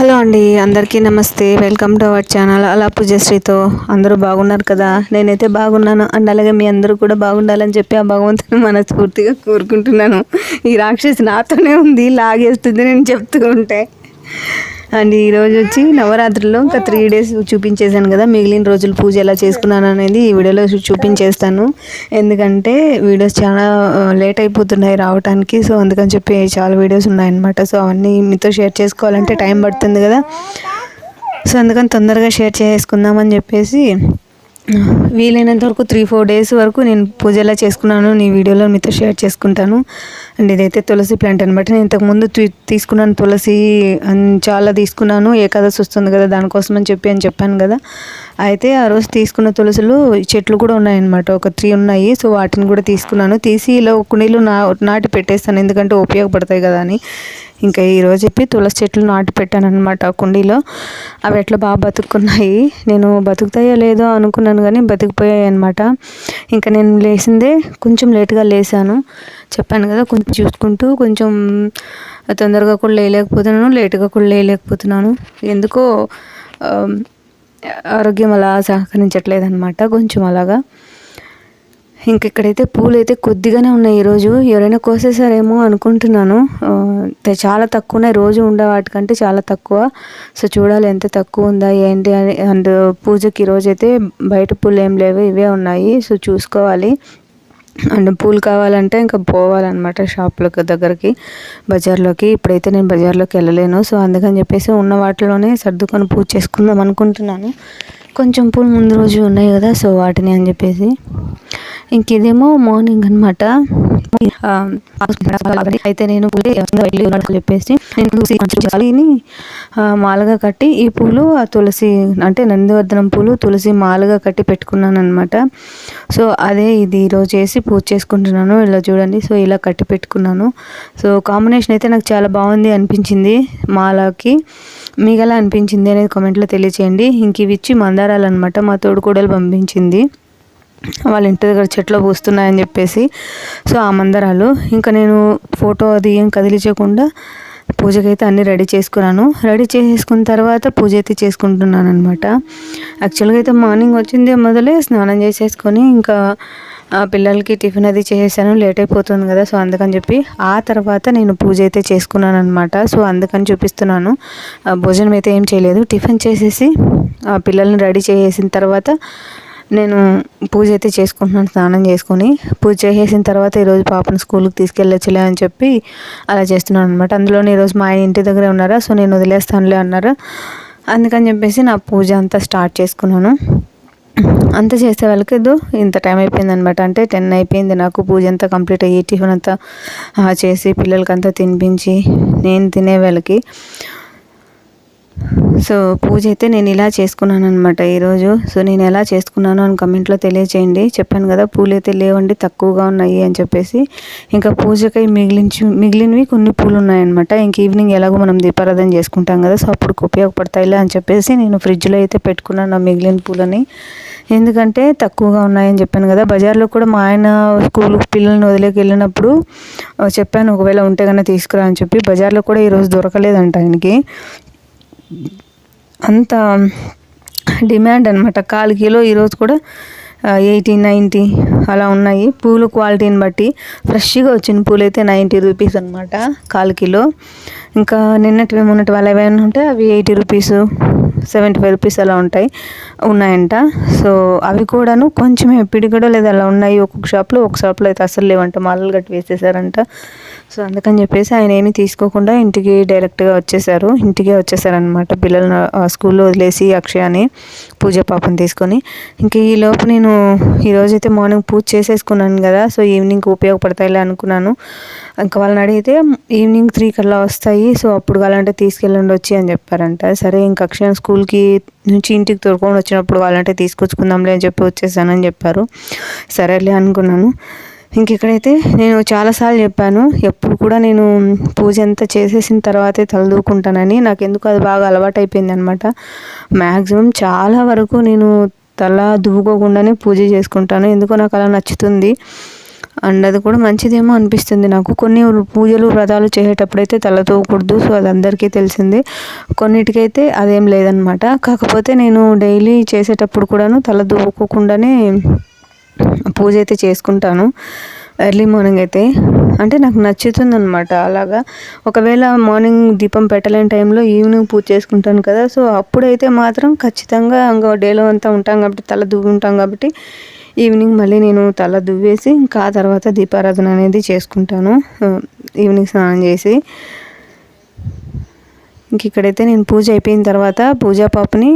Hello అండి, అందరికీ నమస్తే. వెల్కమ్ టు అవర్ ఛానల్ అలా పూజశ్రీతో. అందరూ బాగున్నారు కదా? నేనైతే బాగున్నాను అండ్ అలాగే మీ అందరూ కూడా బాగుండాలని చెప్పి ఆ భగవంతుని మనస్ఫూర్తిగా కోరుకుంటున్నాను. ఈ రాక్షసి నాతోనే ఉంది, లాగేస్తుంది నేను చెప్తూ ఉంటే. అండ్ ఈరోజు వచ్చి నవరాత్రుల్లో ఇంకా 3 days చూపించేశాను కదా, మిగిలిన రోజులు పూజ ఎలా చేసుకున్నాను అనేది ఈ వీడియోలో చూపించేస్తాను. ఎందుకంటే వీడియోస్ చాలా లేట్ అయిపోతున్నాయి రావడానికి. సో అందుకని చెప్పి చాలా వీడియోస్ ఉన్నాయన్నమాట. సో అవన్నీ మీతో షేర్ చేసుకోవాలంటే టైం పడుతుంది కదా. సో అందుకని తొందరగా షేర్ చేసుకుందామని చెప్పేసి వీలైనంత వరకు 3-4 days వరకు నేను పూజ ఎలా చేసుకున్నాను నీ వీడియోలో మీతో షేర్ చేసుకుంటాను. అండ్ ఇదైతే తులసి ప్లాంట్ అనమాట. నేను ఇంతకుముందు తీసుకున్నాను తులసి, చాలా తీసుకున్నాను. ఏకాదశి వస్తుంది కదా, దానికోసం అని చెప్పాను కదా. అయితే ఆ రోజు తీసుకున్న తులసులు చెట్లు కూడా ఉన్నాయన్నమాట, ఒక 3 ఉన్నాయి. సో వాటిని కూడా తీసుకున్నాను. తీసి ఇలా కుండీలో నాటి పెట్టేస్తాను, ఎందుకంటే ఉపయోగపడతాయి కదా అని. ఇంకా ఈరోజు చెప్పి తులసి చెట్లు నాటి పెట్టాను అనమాట కుండీలో. అవి ఎట్లా బాగా బతుకున్నాయి. నేను బతుకుతాయో లేదో అనుకున్నాను కానీ బతికిపోయాయి అనమాట. ఇంకా నేను లేచిందే కొంచెం లేట్గా లేసాను, చెప్పాను కదా. కొంచెం చూసుకుంటూ కొంచెం తొందరగా కూడా లేయలేకపోతున్నాను, లేటుగా కూడా లేయలేకపోతున్నాను. ఎందుకో ఆరోగ్యం అలా సహకరించట్లేదు అనమాట, కొంచెం అలాగా. ఇక్కడైతే పూలు అయితే కొద్దిగానే ఉన్నాయి ఈరోజు. ఎవరైనా కోసేసారేమో అనుకుంటున్నాను. చాలా తక్కువ ఉన్నాయి, రోజు ఉండే వాటికంటే చాలా తక్కువ. సో చూడాలి ఎంత తక్కువ ఉందా ఏంటి అని. అండ్ పూజకి ఈరోజు అయితే బయట పూలు ఏం లేవు, ఇవే ఉన్నాయి. సో చూసుకోవాలి. అండ్ పూలు కావాలంటే ఇంకా పోవాలన్నమాట షాప్లోకి దగ్గరికి, బజార్లోకి. ఇప్పుడైతే నేను బజార్లోకి వెళ్ళలేను. సో అందుకని చెప్పేసి ఉన్న వాటిలోనే సర్దుకొని పూజ చేసుకుందాం అనుకుంటున్నాను. కొంచెం పూలు ముందు రోజు ఉన్నాయి కదా, సో వాటిని అని చెప్పేసి. ఇదేమో మార్నింగ్ అనమాట. అయితే నేను చెప్పేసి నేను మాలగా కట్టి ఈ పూలు ఆ తులసి అంటే నందివర్ధనం పూలు తులసి మాలగా కట్టి పెట్టుకున్నాను అనమాట. సో అదే ఇది ఈరోజు వేసి పూజ చేసుకుంటున్నాను. ఇలా చూడండి, సో ఇలా కట్టి పెట్టుకున్నాను. సో కాంబినేషన్ అయితే నాకు చాలా బాగుంది అనిపించింది మాలకి. మీకు ఎలా అనిపించింది అనేది కామెంట్లో తెలియచేయండి. ఇవి ఇచ్చి మందారాలు అనమాట, మా తోడుకోడలు పంపించింది. వాళ్ళ ఇంటి దగ్గర చెట్లు పూస్తున్నాయని చెప్పేసి. సో ఆ మందారాలు ఇంకా నేను ఫోటో అది ఏం కదిలించకుండా పూజకైతే అన్నీ రెడీ చేసుకున్నాను. రెడీ చేసుకున్న తర్వాత పూజ అయితే చేసుకుంటున్నాను అనమాట. యాక్చువల్గా అయితే మార్నింగ్ వచ్చిందే మొదలే స్నానం చేసేసుకొని ఇంకా పిల్లలకి టిఫిన్ అది చేసేసాను, లేట్ అయిపోతుంది కదా. సో అందుకని చెప్పి ఆ తర్వాత నేను పూజ అయితే చేసుకున్నాను అనమాట. సో అందుకని చూపిస్తున్నాను. భోజనం అయితే ఏం చేయలేదు, టిఫిన్ చేసేసి పిల్లల్ని రెడీ చేసేసిన తర్వాత నేను పూజ అయితే చేసుకుంటున్నాను. స్నానం చేసుకొని పూజ చేసేసిన తర్వాత ఈరోజు పాపను స్కూల్కి తీసుకెళ్ళొచ్చులే అని చెప్పి అలా చేస్తున్నాను అనమాట. అందులోనే ఈరోజు మా ఆయన ఇంటి దగ్గరే ఉన్నారా, సో నేను వదిలేస్తానులే అన్నారు. అందుకని చెప్పేసి నా పూజ అంతా స్టార్ట్ చేసుకున్నాను. అంతా చేసే వాళ్ళకి ఇంత టైం అయిపోయింది అనమాట. అంటే 10 అయిపోయింది నాకు పూజ అంతా కంప్లీట్ అయ్యి, టిఫిన్ అంతా చేసి పిల్లలకంతా తినిపించి నేను తినే వాళ్ళకి. సో పూజ అయితే నేను ఇలా చేసుకున్నాను అనమాట ఈరోజు. సో నేను ఎలా చేసుకున్నాను అని కమెంట్లో తెలియచేయండి. చెప్పాను కదా పూలు అయితే లేవండి, తక్కువగా ఉన్నాయి అని చెప్పేసి. ఇంకా పూజకై మిగిలినవి కొన్ని పూలు ఉన్నాయన్నమాట. ఈవినింగ్ ఎలాగో మనం దీపారాధన చేసుకుంటాం కదా, సో అప్పుడు ఉపయోగపడతాయిలే అని చెప్పేసి నేను ఫ్రిడ్జ్లో అయితే పెట్టుకున్నాను ఆ మిగిలిన పూలని. ఎందుకంటే తక్కువగా ఉన్నాయని చెప్పాను కదా. బజార్లో కూడా మా ఆయన స్కూల్కి పిల్లల్ని వదిలేకి వెళ్ళినప్పుడు చెప్పాను, ఒకవేళ ఉంటే కన్నా తీసుకురా అని చెప్పి. బజార్లో కూడా ఈరోజు దొరకలేదంట ఆయనకి, అంత డిమాండ్ అనమాట. 1/4 కిలో ఈరోజు కూడా 80-90 అలా ఉన్నాయి. పూలు క్వాలిటీని బట్టి ఫ్రెష్గా వచ్చిన పూలు అయితే 90 రూపీస్ అనమాట 1/4 కిలో. ఇంకా నిన్నటివి మొన్నటి వాళ్ళు ఏమైనా ఉంటే అవి 80 రూపీస్ 75 రూపీస్ అలా ఉన్నాయంట. సో అవి కూడాను కొంచెమే పిడిగడ లేదు అలా ఉన్నాయి ఒక్కొక్క షాప్లో. ఒక షాప్లో అయితే అసలు లేవంట, మాలలు గట్టి వేసేసారంట. సో అందుకని చెప్పేసి ఆయన ఏమీ తీసుకోకుండా ఇంటికి డైరెక్ట్గా ఇంటికే వచ్చేసారనమాట. పిల్లలను స్కూల్లో వదిలేసి అక్షయాని పూజ పాపని తీసుకొని. ఇంకా ఈ లోపు నేను ఈరోజైతే మార్నింగ్ పూజ చేసేసుకున్నాను కదా, సో ఈవినింగ్కి ఉపయోగపడతాయిలే అనుకున్నాను. ఇంకా వాళ్ళని అడిగితే ఈవినింగ్ 3 కల్లా వస్తాయి, సో అప్పుడు కావాలంటే తీసుకెళ్ళండి వచ్చి అని చెప్పారంట. సరే ఇంకా అక్షయం స్కూల్కి నుంచి ఇంటికి తోడుకొని వచ్చినప్పుడు కావాలంటే తీసుకొచ్చుకుందాంలే అని చెప్పి వచ్చేసానని చెప్పారు. సరేలే అనుకున్నాను. ఇక్కడైతే నేను చాలాసార్లు చెప్పాను, ఎప్పుడు కూడా నేను పూజ అంతా చేసేసిన తర్వాతే తలదూకుంటానని. నాకు ఎందుకు అది బాగా అలవాటు అయిపోయింది అనమాట. మ్యాక్సిమం చాలా వరకు నేను తల దువ్వుకోకుండానే పూజ చేసుకుంటాను, ఎందుకో నాకు అలా నచ్చుతుంది. అండ్ అది కూడా మంచిదేమో అనిపిస్తుంది నాకు. కొన్ని పూజలు వ్రతాలు చేసేటప్పుడైతే తల దూకూడదు, సో అది అందరికీ తెలిసిందే. కొన్నిటికైతే అదేం లేదనమాట. కాకపోతే నేను డైలీ చేసేటప్పుడు కూడాను తల దూకోకుండానే పూజ అయితే చేసుకుంటాను ఎర్లీ మార్నింగ్ అయితే. అంటే నాకు నచ్చుతుంది అనమాట అలాగా. ఒకవేళ మార్నింగ్ దీపం పెట్టలేని టైంలో ఈవినింగ్ పూజ చేసుకుంటాను కదా, సో అప్పుడైతే మాత్రం ఖచ్చితంగా ఇంకా డేలో అంతా ఉంటాం కాబట్టి తల దువ్వి ఉంటాం కాబట్టి ఈవినింగ్ మళ్ళీ నేను తల దువ్వేసి ఇంకా ఆ తర్వాత దీపారాధన అనేది చేసుకుంటాను ఈవినింగ్ స్నానం చేసి. ఇంక ఇక్కడైతే నేను పూజ అయిపోయిన తర్వాత పూజా పాపని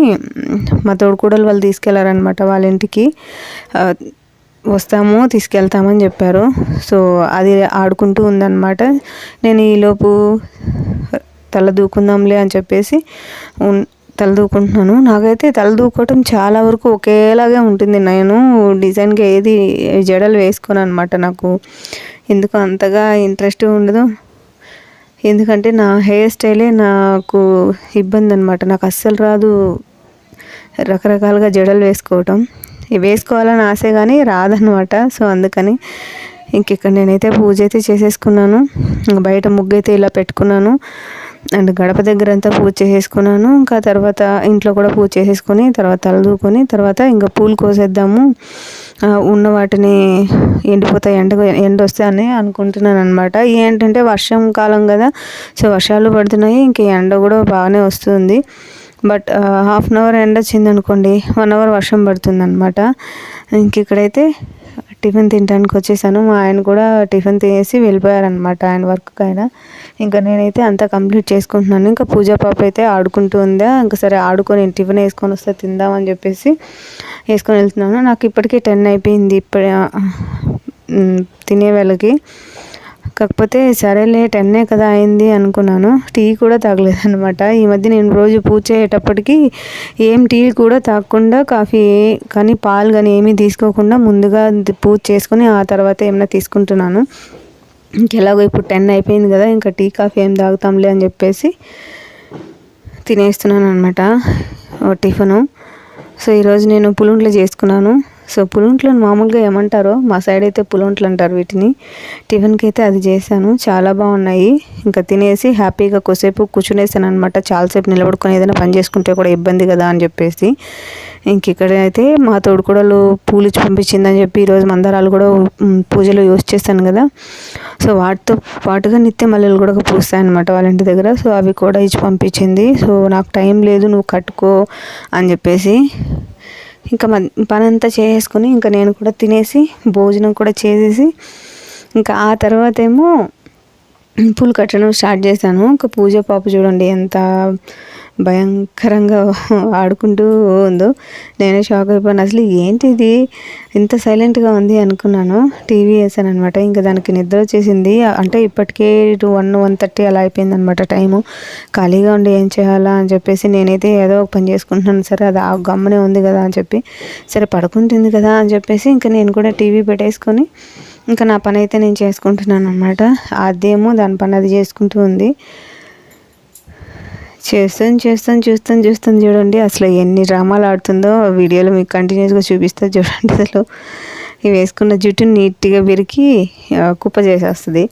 మా తోడుకోడలు వాళ్ళు తీసుకెళ్లారనమాట వాళ్ళ ఇంటికి. వస్తాము తీసుకెళ్తామని చెప్పారు. సో అది ఆడుకుంటూ ఉందన్నమాట. నేను ఈలోపు తల దూకుందాంలే అని చెప్పేసి తల దూకుంటున్నాను. నాకైతే తల దూకోవటం చాలా వరకు ఒకేలాగే ఉంటుంది. నేను డిజైన్గా ఏది జడలు వేసుకోను అనమాట. నాకు ఎందుకు అంతగా ఇంట్రెస్ట్ ఉండదు. ఎందుకంటే నా హెయిర్ స్టైలే నాకు ఇబ్బంది అనమాట. నాకు అస్సలు రాదు రకరకాలుగా జడలు వేసుకోవటం. వేసుకోవాలని ఆశ కానీ రాదనమాట. సో అందుకని ఇక్కడ నేనైతే పూజ అయితే చేసేసుకున్నాను. బయట ముగ్గు అయితే ఇలా పెట్టుకున్నాను. అండ్ గడప దగ్గర అంతా పూజ చేసేసుకున్నాను. ఇంకా తర్వాత ఇంట్లో కూడా పూజ చేసేసుకొని తర్వాత తలదూకొని తర్వాత ఇంకా పూలు కోసేద్దాము, ఉన్న వాటిని ఎండిపోతాయి, ఎండ వస్తే అని అనుకుంటున్నాను అనమాట. ఏంటంటే వర్షం కాలం కదా, సో వర్షాలు పడుతున్నాయి, ఇంక ఎండ కూడా బాగానే వస్తుంది. బట్ హాఫ్ అన్ అవర్ ఎండ వచ్చింది అనుకోండి, 1 అవర్ వర్షం పడుతుంది అనమాట. ఇక్కడైతే టిఫిన్ తినడానికి వచ్చేసాను. మా ఆయన కూడా టిఫిన్ తినేసి వెళ్ళిపోయారనమాట ఆయన వర్క్కి ఆయన. ఇంకా నేనైతే అంతా కంప్లీట్ చేసుకుంటున్నాను. ఇంకా పూజా పాప అయితే ఆడుకుంటూ ఉందా, ఇంకా సరే ఆడుకొని టిఫిన్ వేసుకొని వస్తే తిందామని చెప్పేసి వేసుకొని వెళ్తున్నాను. నాకు ఇప్పటికీ 10 అయిపోయింది ఇప్పుడు తినే వాళ్ళకి. కాకపోతే సరేలే 10 కదా అయింది అనుకున్నాను. టీ కూడా తాగలేదనమాట. ఈ మధ్య నేను రోజు పూజ చేసేటప్పటికి ఏం టీ కూడా తాగకుండా కాఫీ కానీ పాలు కానీ ఏమీ తీసుకోకుండా ముందుగా పూజ చేసుకొని ఆ తర్వాత ఏమైనా తీసుకుంటున్నాను. ఇంకెలాగో ఇప్పుడు 10 అయిపోయింది కదా, ఇంకా టీ కాఫీ ఏం తాగుతాంలే అని చెప్పేసి తినేస్తున్నాను అనమాట టిఫిను. సో ఈరోజు నేను పులుంట్లు చేసుకున్నాను. సో పులుంట్లను మామూలుగా ఏమంటారో మా సైడ్ అయితే పులుంట్లు అంటారు వీటిని. టిఫిన్కి అయితే అది చేశాను, చాలా బాగున్నాయి. ఇంకా తినేసి హ్యాపీగా కొద్దిసేపు కూర్చునేసాను అనమాట. చాలాసేపు నిలబడుకొని ఏదైనా పని చేసుకుంటే కూడా ఇబ్బంది కదా అని చెప్పేసి. ఇక్కడ అయితే మా తోడుకోడలు పూలు ఇచ్చి పంపించిందని చెప్పి ఈరోజు మందారాలు కూడా పూజలో యూజ్ చేశాను కదా, సో వాటితో పాటుగా నిత్య మల్లెలు కూడా పూస్తాయి అనమాట వాళ్ళ ఇంటి దగ్గర. సో అవి కూడా ఇచ్చి పంపించింది. సో నాకు టైం లేదు, నువ్వు కట్టుకో అని చెప్పేసి ఇంకా పని అంతా చేసుకొని ఇంకా నేను కూడా తినేసి భోజనం కూడా చేసేసి ఇంకా ఆ తర్వాత ఏమో పూలు కట్టడం స్టార్ట్ చేశాను. ఇంకా పూజ పాప చూడండి ఎంత భయంకరంగా ఆడుకుంటూ ఉందో. నేనే షాక్ అయిపోయాను. అసలు ఏంటిది ఇంత సైలెంట్గా ఉంది అనుకున్నాను. టీవీ వేసాను అనమాట. ఇంకా దానికి నిద్ర వచ్చేసింది. అంటే ఇప్పటికే 1:30 అలా అయిపోయింది అనమాట టైము. ఖాళీగా ఉండి ఏం చేయాలా అని చెప్పేసి నేనైతే ఏదో ఒక పని చేసుకుంటున్నాను. సరే అది ఆ గమ్మనే ఉంది కదా అని చెప్పి, సరే పడుకుంటుంది కదా అని చెప్పేసి ఇంకా నేను కూడా టీవీ పెట్టేసుకొని ఇంకా నా పని అయితే నేను చేసుకుంటున్నాను అనమాట. అదేమో దాని పని అది చేసుకుంటూ ఉంది. చూస్తాను చూడండి అసలు ఎన్ని డ్రామాలు ఆడుతుందో. వీడియోలో మీకు కంటిన్యూస్గా చూపిస్తా చూడండి. అసలు ఇవి వేసుకున్న జుట్టుని నీట్గా విరికి కుప్ప చేసేస్తుంది.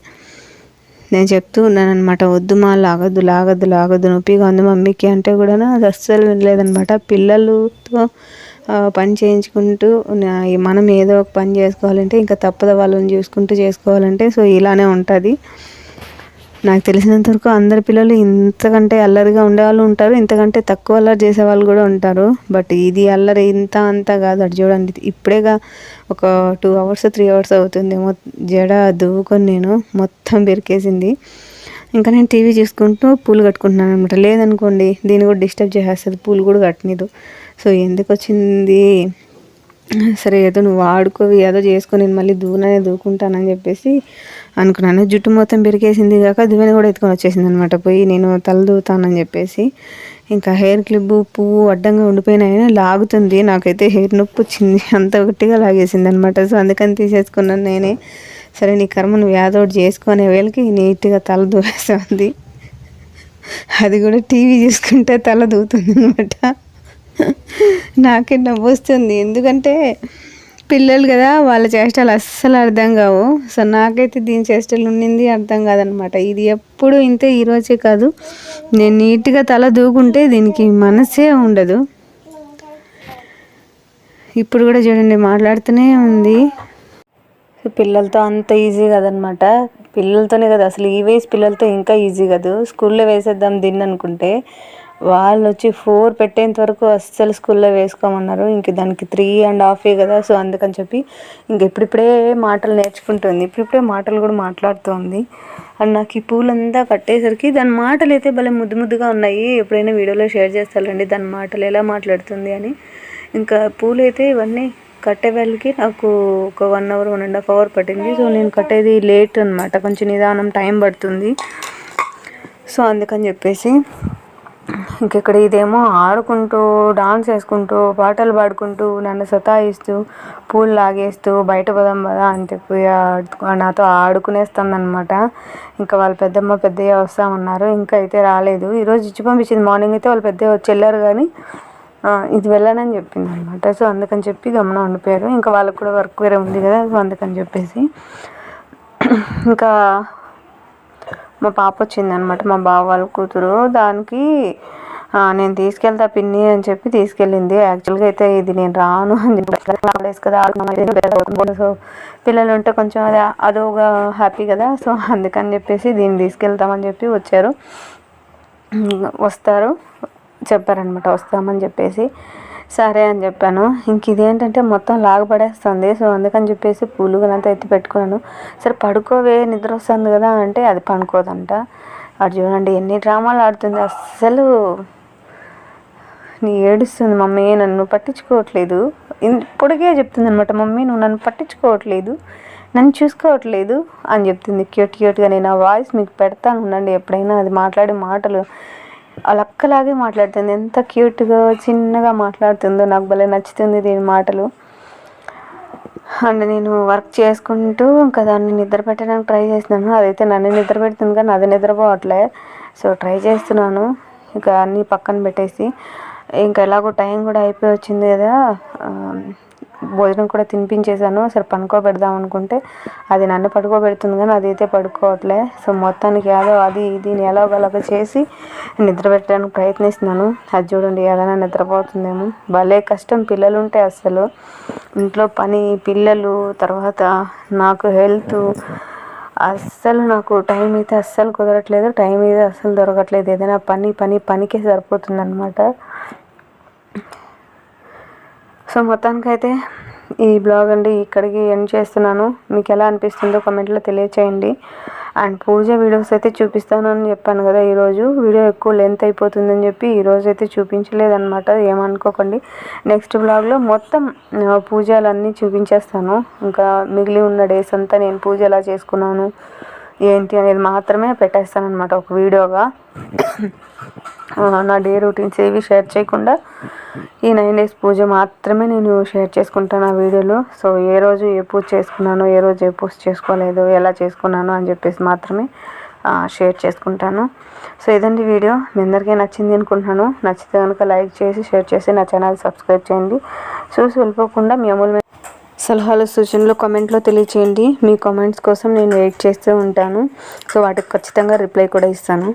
నేను చెప్తూ ఉన్నాను అనమాట, వద్దు మా లాగద్దు నొప్పిగా ఉంది మమ్మీకి అంటే కూడా అది అస్సలు వినలేదనమాట. పిల్లలతో పని చేయించుకుంటూ మనం ఏదో ఒక పని చేసుకోవాలంటే ఇంకా తప్పదు, వాళ్ళని చూసుకుంటూ చేసుకోవాలంటే. సో ఇలానే ఉంటుంది. నాకు తెలిసినంత వరకు అందరి పిల్లలు ఇంతకంటే అల్లరిగా ఉండేవాళ్ళు ఉంటారు, ఇంతకంటే తక్కువ అల్లరి చేసేవాళ్ళు కూడా ఉంటారు. బట్ ఇది అల్లరి అంతా కాదు. అటు చూడండి, ఇప్పుడేగా ఒక 2 అవర్స్ 3 అవర్స్ అవుతుంది జడ దువ్వుకొని నేను మొత్తం బెరికేసింది. ఇంకా నేను టీవీ చూసుకుంటూ పూలు కట్టుకుంటున్నాను అనమాట. లేదనుకోండి దీన్ని కూడా డిస్టర్బ్ చేసేస్తుంది, పూలు కూడా కట్టనిదు. సో ఎందుకు వచ్చింది, సరే ఏదో నువ్వు ఆడుకోవి ఏదో చేసుకొని నేను మళ్ళీ దూకుంటానని చెప్పేసి అనుకున్నాను. జుట్టు మొత్తం పెరిగేసింది కాక దువ్వెన కూడా ఎత్తుకొని వచ్చేసింది అనమాట. పోయి నేను తల దూతానని చెప్పేసి ఇంకా హెయిర్ క్లిప్ పువ్వు అడ్డంగా ఉండిపోయినాయని లాగుతుంది. నాకైతే హెయిర్ నొప్పి వచ్చింది, అంత గట్టిగా లాగేసింది అనమాట. సో అందుకని తీసేసుకున్నాను నేనే. సరే నీ కర్మ నువ్వు ఏదో ఒకటి చేసుకునే వేళకి నీట్గా తల దూవేస్తుంది. అది కూడా టీవీ చూసుకుంటే తల దూతుంది అనమాట. నాకే నవ్వు వస్తుంది. ఎందుకంటే పిల్లలు కదా, వాళ్ళ చేష్టలు అస్సలు అర్థం కావు. సో నాకైతే దీని చేష్టలు ఉండింది అర్థం కాదనమాట. ఇది ఎప్పుడు ఇంతే, ఈరోజే కాదు. నేను నీట్గా తల దూకుంటే దీనికి మనసే ఉండదు. ఇప్పుడు కూడా చూడండి మాట్లాడుతూనే ఉంది. పిల్లలతో అంత ఈజీ కదనమాట. పిల్లలతోనే కదా, అసలు ఈ వయసు పిల్లలతో ఇంకా ఈజీ కాదు. స్కూల్లో వేసేద్దాం దీన్ని అనుకుంటే వాళ్ళు వచ్చి 4 పెట్టేంత వరకు అస్సలు స్కూల్లో వేసుకోమన్నారు. ఇంక దానికి 3.5 కదా. సో అందుకని చెప్పి ఇంక ఇప్పుడిప్పుడే మాటలు నేర్చుకుంటుంది. ఇప్పుడిప్పుడే మాటలు కూడా మాట్లాడుతుంది. అండ్ నాకు ఈ పూలంతా కట్టేసరికి దాని మాటలు అయితే భలే ముద్దు ముద్దుగా ఉన్నాయి. ఎప్పుడైనా వీడియోలో షేర్ చేస్తానండి దాని మాటలు ఎలా మాట్లాడుతుంది అని. ఇంకా పూలు అయితే ఇవన్నీ కట్టే వాళ్ళకి నాకు ఒక 1 అవర్ 1.5 అవర్ పట్టింది. సో నేను కట్టేది లేట్ అనమాట, కొంచెం నిదానం టైం పడుతుంది. సో అందుకని చెప్పేసి ఇంకెక్కడ ఇదేమో ఆడుకుంటూ డాన్స్ వేసుకుంటూ పాటలు పాడుకుంటూ నన్ను సతాయిస్తూ పూలు లాగేస్తూ బయట పోదాం కదా అని చెప్పి నాతో ఆడుకునేస్తుందనమాట. ఇంకా వాళ్ళ పెద్దమ్మ పెద్దయ్య వస్తామన్నారు, ఇంకా అయితే రాలేదు. ఈరోజు ఇచ్చి పంపించింది. మార్నింగ్ అయితే వాళ్ళు పెద్దయ్య వచ్చి వెళ్ళారు, కానీ ఇది వెళ్ళానని చెప్పింది అనమాట. సో అందుకని చెప్పి గమనం ఉండిపోయారు. ఇంకా వాళ్ళకు కూడా వర్క్ వేరే ఉంది కదా. సో అందుకని చెప్పేసి ఇంకా మా పాప వచ్చిందనమాట, మా బావ వాళ్ళ కూతురు. దానికి నేను తీసుకెళ్తా పిన్ని అని చెప్పి తీసుకెళ్ళింది. యాక్చువల్గా అయితే ఇది నేను రాను అని చెప్పి కదా. సో పిల్లలు ఉంటే కొంచెం అదోగా హ్యాపీ కదా. సో అందుకని చెప్పేసి దీన్ని తీసుకెళ్తామని చెప్పి వస్తారు చెప్పారనమాట, వస్తామని చెప్పేసి. సరే అని చెప్పాను. ఇంక ఇదేంటంటే మొత్తం లాగపడేస్తుంది. సో అందుకని చెప్పేసి పూలుగలంతా ఎత్తి పెట్టుకున్నాను. సరే పడుకోవే, నిద్ర వస్తుంది కదా అంటే అది పడుకోదంట. అటు చూడండి ఎన్ని డ్రామాలు ఆడుతుంది. అస్సలు ఏడుస్తుంది, మమ్మీ నన్ను పట్టించుకోవట్లేదు. ఇప్పటికే చెప్తుంది అనమాట, మమ్మీ నువ్వు నన్ను పట్టించుకోవట్లేదు, నన్ను చూసుకోవట్లేదు అని చెప్తుంది క్యూట్గా. నేను ఆ వాయిస్ మీకు పెడతాను ఉండండి ఎప్పుడైనా. అది మాట్లాడే మాటలు అలక్కలాగే మాట్లాడుతుంది. ఎంత క్యూట్గా చిన్నగా మాట్లాడుతుందో నాకు భలే నచ్చుతుంది దీని మాటలు. అండ్ నేను వర్క్ చేసుకుంటూ ఇంకా దాన్ని నిద్ర పెట్టడానికి ట్రై చేస్తున్నాను. అదైతే నన్ను నిద్ర పెడుతుంది కానీ అది నిద్రపోవట్లే. సో ట్రై చేస్తున్నాను ఇంకా అన్నీ పక్కన పెట్టేసి. ఇంకా ఎలాగో టైం కూడా అయిపోయి వచ్చింది కదా, భోజనం కూడా తినిపించేశాను. సరే పడుకోబెడదాం అనుకుంటే అది నన్ను పడుకోబెడుతుంది కానీ అది అయితే పడుకోవట్లే. సో మొత్తానికి ఏదో అది దీన్ని ఎలాగోలాగా చేసి నిద్ర పెట్టడానికి ప్రయత్నిస్తున్నాను. అది చూడండి ఏదైనా నిద్రపోతుందేమో. భలే కష్టం పిల్లలు ఉంటే అస్సలు. ఇంట్లో పని, పిల్లలు, తర్వాత నాకు హెల్త్, అస్సలు నాకు టైం అయితే అస్సలు కుదరట్లేదు. టైం అయితే అస్సలు దొరకట్లేదు. ఏదైనా పనికే సరిపోతుంది అనమాట. సో మొత్తానికైతే ఈ బ్లాగ్ అండి ఇక్కడికి ఎండ్ చేస్తున్నాను. మీకు ఎలా అనిపిస్తుందో కామెంట్లో తెలియచేయండి. అండ్ పూజ వీడియోస్ అయితే చూపిస్తానని చెప్పాను కదా. ఈరోజు వీడియో ఎక్కువ లెంత్ అయిపోతుందని చెప్పి ఈరోజు అయితే చూపించలేదన్నమాట, ఏమనుకోకండి. నెక్స్ట్ బ్లాగ్లో మొత్తం పూజలన్నీ చూపించేస్తాను. ఇంకా మిగిలి ఉన్న డేస్ అంతా నేను పూజ ఎలా చేసుకున్నాను ఏంటి అనేది మాత్రమే పెట్టేస్తాను అనమాట ఒక వీడియోగా. నా డే రొటీన్స్ ఏవి షేర్ చేయకుండా ఈ 9 days పూజ మాత్రమే నేను షేర్ చేసుకుంటాను ఆ వీడియోలో. సో ఏ రోజు ఏ పూజ చేసుకున్నాను, ఏ రోజు ఏ పూజ చేసుకోలేదు, ఎలా చేసుకున్నాను అని చెప్పేసి మాత్రమే షేర్ చేసుకుంటాను. సో ఇదండి వీడియో. మీ అందరికీ నచ్చింది అనుకుంటున్నాను. నచ్చితే కనుక లైక్ చేసి షేర్ చేసి నా ఛానల్ సబ్స్క్రైబ్ చేయండి. చూసి వెళ్ళిపోకుండా మీ అమూల్యమైన సలహాలు సూచనలు కామెంట్లో తెలియచేయండి. మీ కామెంట్స్ కోసం నేను వెయిట్ చేస్తూ ఉంటాను. సో వాటికి ఖచ్చితంగా రిప్లై కూడా ఇస్తాను.